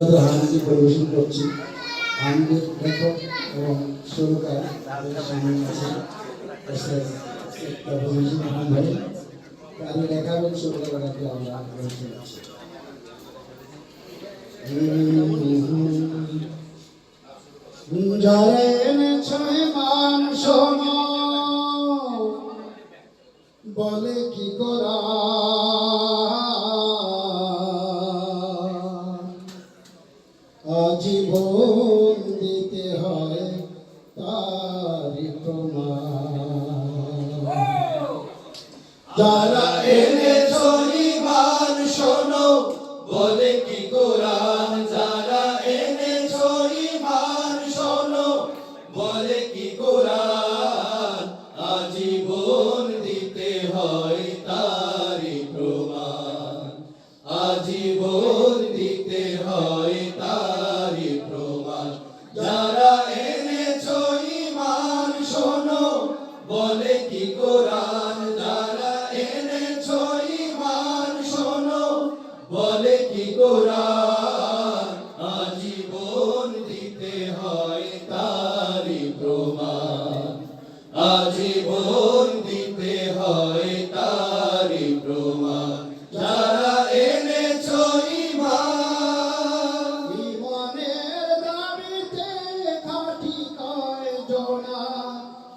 হামদি পরিবেশন করছি। হামদের লেখক এবং সুরকার সামনে আছে ভাই, তারই লেখা এবং সুরকারকে আমরা পরিবেশন করছি। যারে ছয় মান শোনো বলে কি করা, আজীবন দিতে হয় তারি প্রমাণ। যারা এনেছো ঈমান শোনো বলে কি কোরআন, যারা এনেছো ঈমান শোনো বলে কি কোরআন, আজীবন দিতে হয় তারি প্রমাণ, আজীবন দিতে হয় তারি প্রমাণ। যারা এনেছো ঈমান শোনো বলে কি কোরআন, যারা এনেছো ঈমান শোনো বলে কি কোরআন, আজীবন দিতে হয় তারি প্রমাণ, আজীবন দিতে হয় তারি প্রমাণ। যারা এনেছো ঈমান, জীবনের দাবিতে খাটি কয়জনা,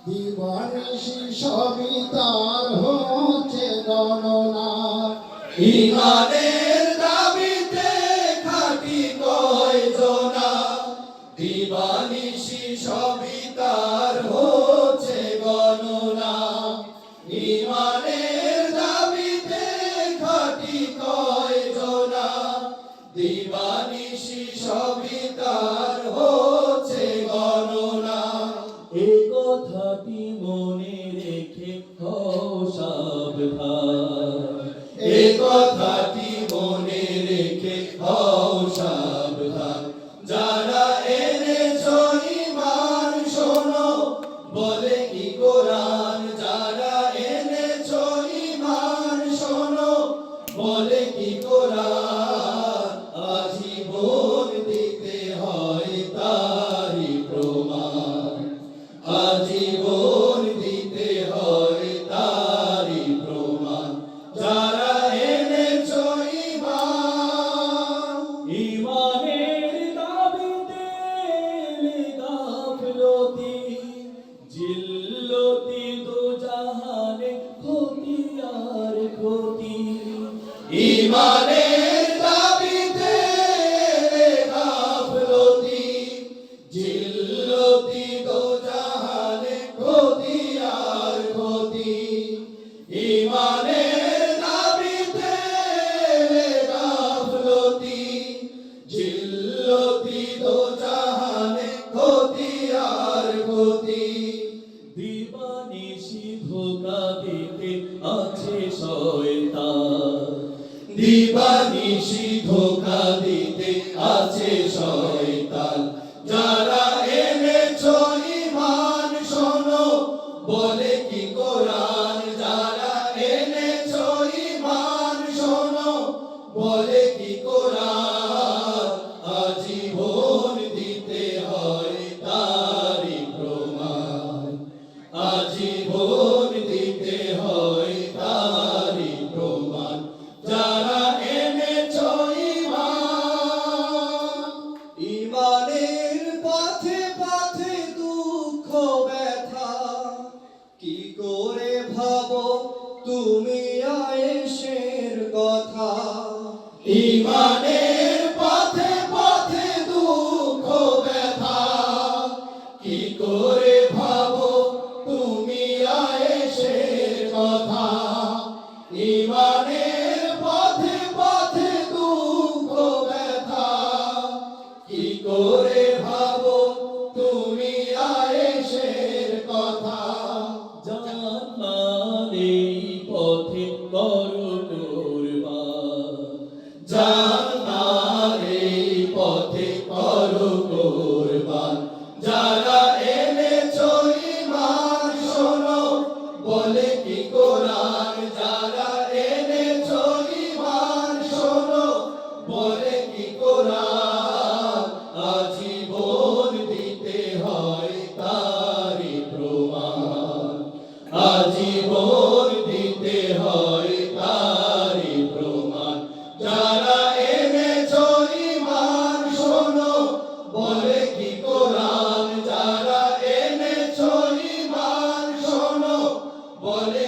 দিবানিশি সবই তার হচ্ছে গণনা। ঈমানের দাবিতে খাটি কয়জনা, দিবানিশি সবই তার হচ্ছে গণনা। ঈমানের দাবিতে খাটি কয়জনা, দিবানিশি সবই তার হচ্ছে গণনা। এ কথাটি মনে রেখে হও সাবধান, এ কথাটি মনে রেখে হও সাবধান। যারা এনেছো ঈমান শোনো বলে কি কোরআন, যারা এনেছো ঈমান শোনো বলে কি কোরআন, আজীবন দিতে হয় তারি প্রমাণ, আজীবন দিতে হয় তারি প্রমাণ। যারা এনেছো ঈমান, ঈমানের দাবিতে গাফলতি, জিল্লতি দুজাহানে ক্ষতি আর ক্ষতি। ঈমানের দাবিতে গাফলতি, জিল্লতি দুজাহানে ক্ষতি আর ক্ষতি। ঈমানের দাবিতে গাফলতি, জিল্লতি দুজাহানে ক্ষতি আর ক্ষতি। দিবানিশি ধোঁকা দিতে আছে শয়তান, দিবানিশি ধোঁকা দিতে আছে শয়তান। যারা এনেছো ঈমান শোনো বলে কি কোরআন, যারা এনেছো ঈমান শোনো বলে কি কোরআন, আজীবন দিতে হয় তারি প্রমাণ, আজীবন দিতে হয় তারি প্রমাণ। যারা এনেছো ঈমান, ঈমানের পথে বলে